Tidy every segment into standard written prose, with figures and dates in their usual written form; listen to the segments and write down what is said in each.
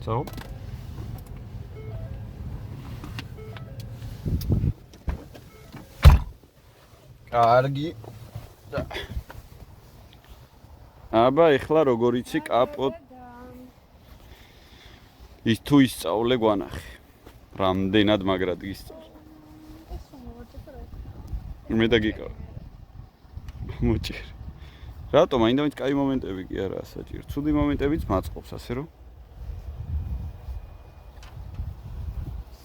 So. Კარგი. აბა ეხლა როგორ იცი კაპოტ ის თუ ისწავლე გვანახე. რამდენად მაგრად გისწავლე. მე და გიკავე. მოჭირ. რატომ აინდა კაი მომენტები კი არაა საჭირო. ცუდი მომენტებიც მაწყობს ასე რომ.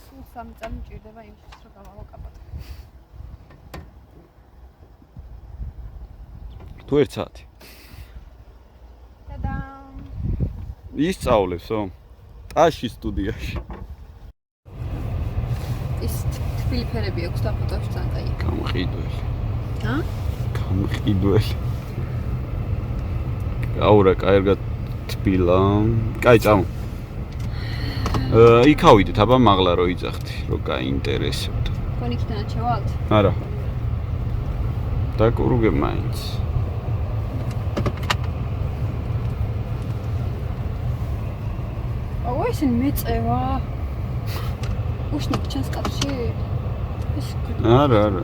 სულ 3 წამი ჭირდება იმისთვის რომ გავაღო კაპოტი. თუ 1 საათი. ტადამ. ისწავლებსო? ტაში სტუდიაში. ის თბილი ფერები აქვს და ფოტოებში ძალიან კაი. გამყიდველი. ჰა? გამყიდველი. აურა კარგად თბილა. კაი წამო. იქავიდეთ, აბა მაღლა რო იძახთი, რო გაინტერესებდა. კონიქიდან ჩავალთ? არა. დაკურუგე მაინც. აუ ისინი მეწევა. უშნიკ ჩანს კაცში? არა.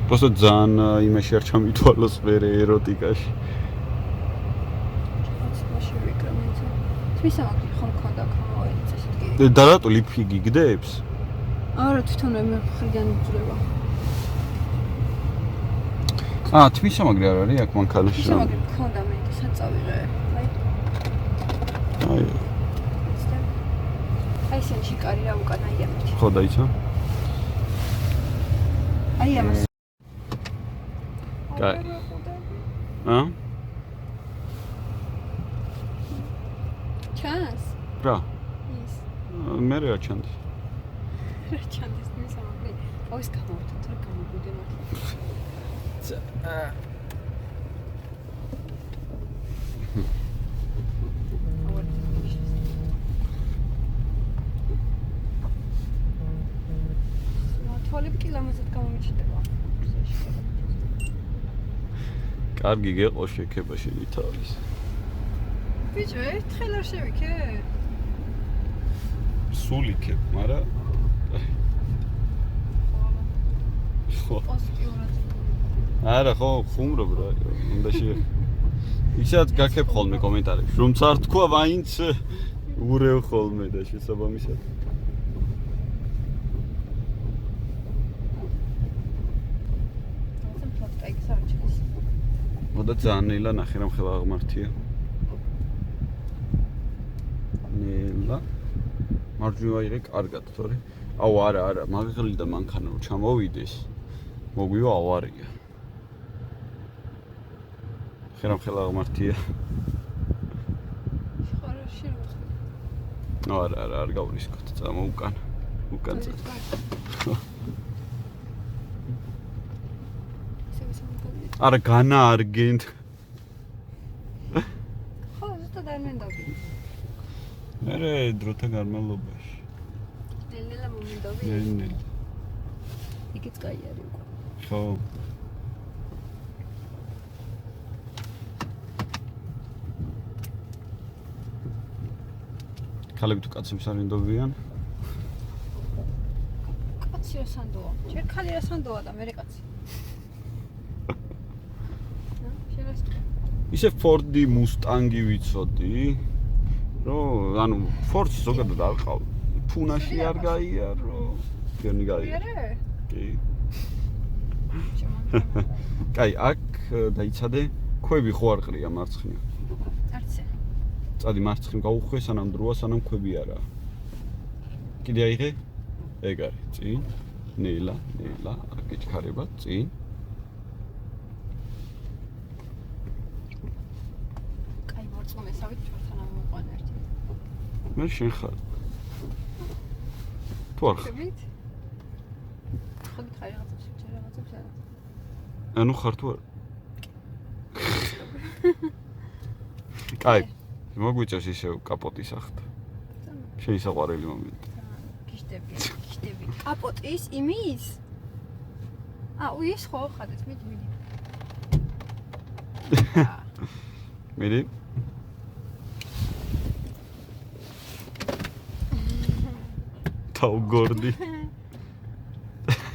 просто ძალიან იმაში არ ჩამითვალოს მერე ეროტიკაში. თვისამაგრი ხომ ქონდა გამოიცა ესეთი. და რატო ლიფი გიგდებს? არა თვითონ მე მხრიდან იძლევა. თვისამაგრი არ არის აქ მანქანაში. თვისამაგრი მქონდა მე და საწავიღე. აი. აი სენში კარი რა უკან აი ამით. ხო დაიცა? აი ამას. კაი. ჩანს? რა? ის. მე რა ჩანდა? რა ჩანდეს თვისამაგრი? აუ ის გამოვთოთ რა გამოგვიდე მართლა. თვალები კი ლამაზად გამომიჩნდება. კარგი გეყო შექება შენი თავის. ბიჭო, ერთხელ არ შევიქე? სულ იქებ, მაგრამ ხო. არა, ხო, ხუმრობ რა, უნდა შე. ისაც გაქებ ხოლმე კომენტარებში, რომ არ თქვა ვაინც ურევ ხოლმე და შესაბამისად. მოდა ძალიან ნელა ნახე რამ ხელა აღმართია. ნელა. მარჯვენა აიღე კარგად, თორე. აუ არა, მაგღილი და მანქანა რომ ჩამოვიდეს. მოგვივა ავარია. ხერამ ხელა აღმართია. ხარაში რა. არა, არ გავრისკოთ, წამო უკან. უკან წა. არა განა არგენტ. ხო, ზუსტად არ მინდობი. მერე დროთა განმავლობაში. ნელა მომინდობი. ნელა. იქიც კაი არის უკვე. ხო. ქალები თუ კაცებს არ ინდობიან? კაცი რა სანდოა? ჯერ ქალი რა სანდოა და მერე კაცი. ისე ფორდი მუსტანგი ვიცოდი. რომ ანუ ფორდს ზოგადად არ ყავ. ფუნაში არ გაიარო. გენი გაიარო. კი. კაი, აქ დაიცადე, ქვები ხო არ ყრია მარცხნივ. არცე. წადი მარცხნივ გაუხვე სანამ დროა, სანამ ქვები არაა. კიდე აიღე? ეგ არის, წინ. ნელა, გიჩქარება, წინ. კაი, მორწმუნესავით ჩვენთან ამოყვანა ერთი. მე შენ ხარ. თუ არ ხარ? ხო გითხარი რაღაცებს, ჯერ რაღაცებს არა. ანუ ხარ თუ არა? კაი, მოგვიწევს ისევ კაპოტის ახლა. შენი საყვარელი მომენტი. გიშდები. კაპოტის იმის? ის ხო ხადეთ, მიდი. მიდი. თავგორდი.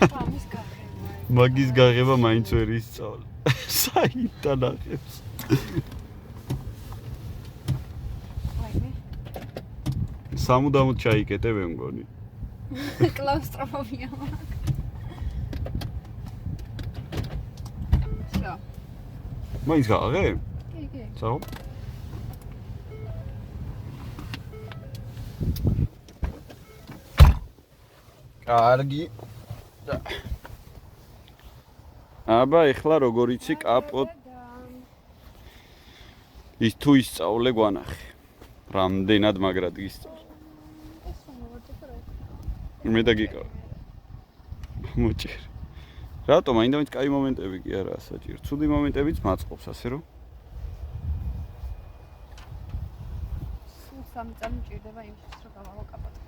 ამის გაღება. მაგის გაღება მაინც ვერ ისწავლე. საიდან ახებს? ვაიმე. სამუდამოდ ჩაიკეტე მე მგონი. კლაუსტროფობია მაქვს. Всё. მაინც გააღე? კი. წავა. კარგი. აბა ეხლა როგორ იცი კაპოტ ის თუ ისწავლე გვანახე. რამდენად მაგრად გისწავლე. მე და გიკავე. მოჭერ. რატო მაინდა-მაინც კაი მომენტები კი არაა საჭირო. ცუდი მომენტებიც მაწყობს ასე რომ. სულ 3 წამი მჭირდება იმისთვის რომ გავაღო კაპოტი.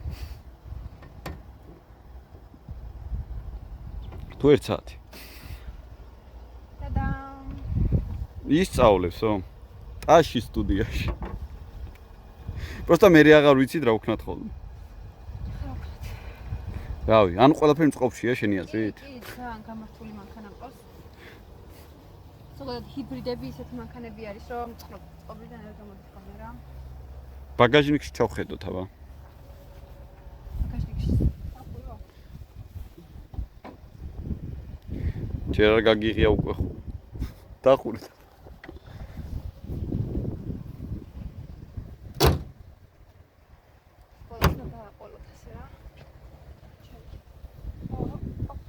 თუ 1 საათი. ტადამ. ისწავლებსო? ტაში სტუდიაში. პროსტა მე აღარ ვიცით რა ვქნათ ხოლმე. რავი, ან ყველაფერი მწყობშია შენი აზრით? კი, ძალიან გამართული მანქანა მყავს. ზოგადად ჰიბრიდები ისეთი მანქანები არის, რომ წყობრიდან არ გამოდის ხოლმე რა. ბაგაჟნიკში ჩავხედოთ აბა. ბაგაჟნიკში. აფურო. ჯერ არ გაგიღია უკვე ხო. დახურეთ.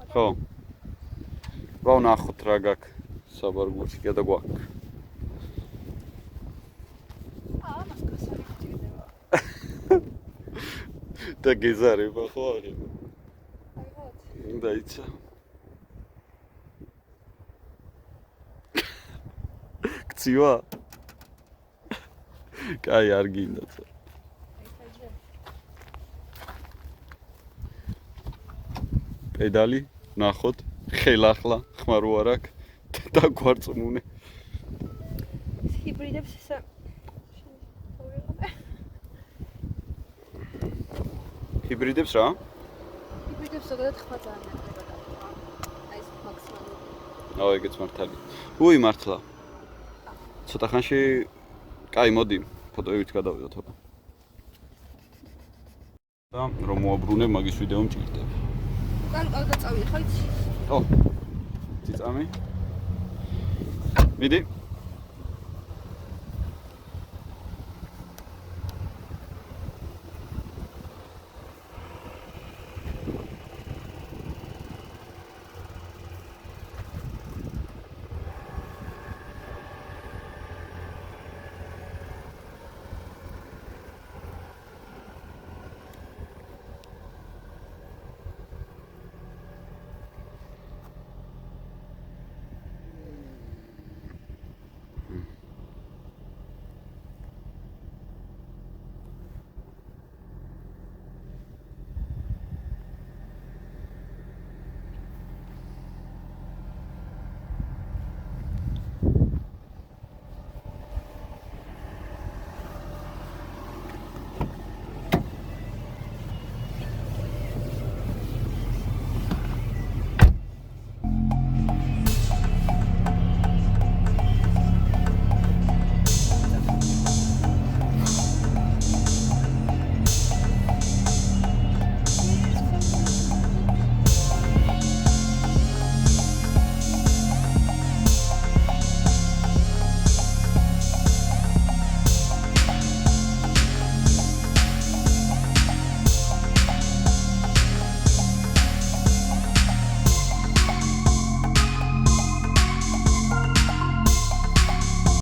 ხო. რა ვნახოთ რა გაქვს საბარგულში და გვაქვს. მას გასული გჭირდება. და გეზარება ხო აღება. აიღოთ. დაიცა. კცივა? კაი არ გინდათ. პედალი ნახოთ, ხელახლა, ხმარო არ აქვს და გვარწმუნე. ჰიბრიდებს ესა ჰიბრიდებს რა? ჰიბრიდებს ზოგადად ხმა ძალიან მეწდება. აი ეს მაქსიმალური. აუ ეგეც მართალია. უი მართლა. ცოტა ხანში კაი მოდი, ფოტოებით გადავიდოთ აბა. და რომ მოაბრუნე მაგის ვიდეო მჭირდება. უკან წავიდე ხო იცი? ო. წიწამი. მიდი.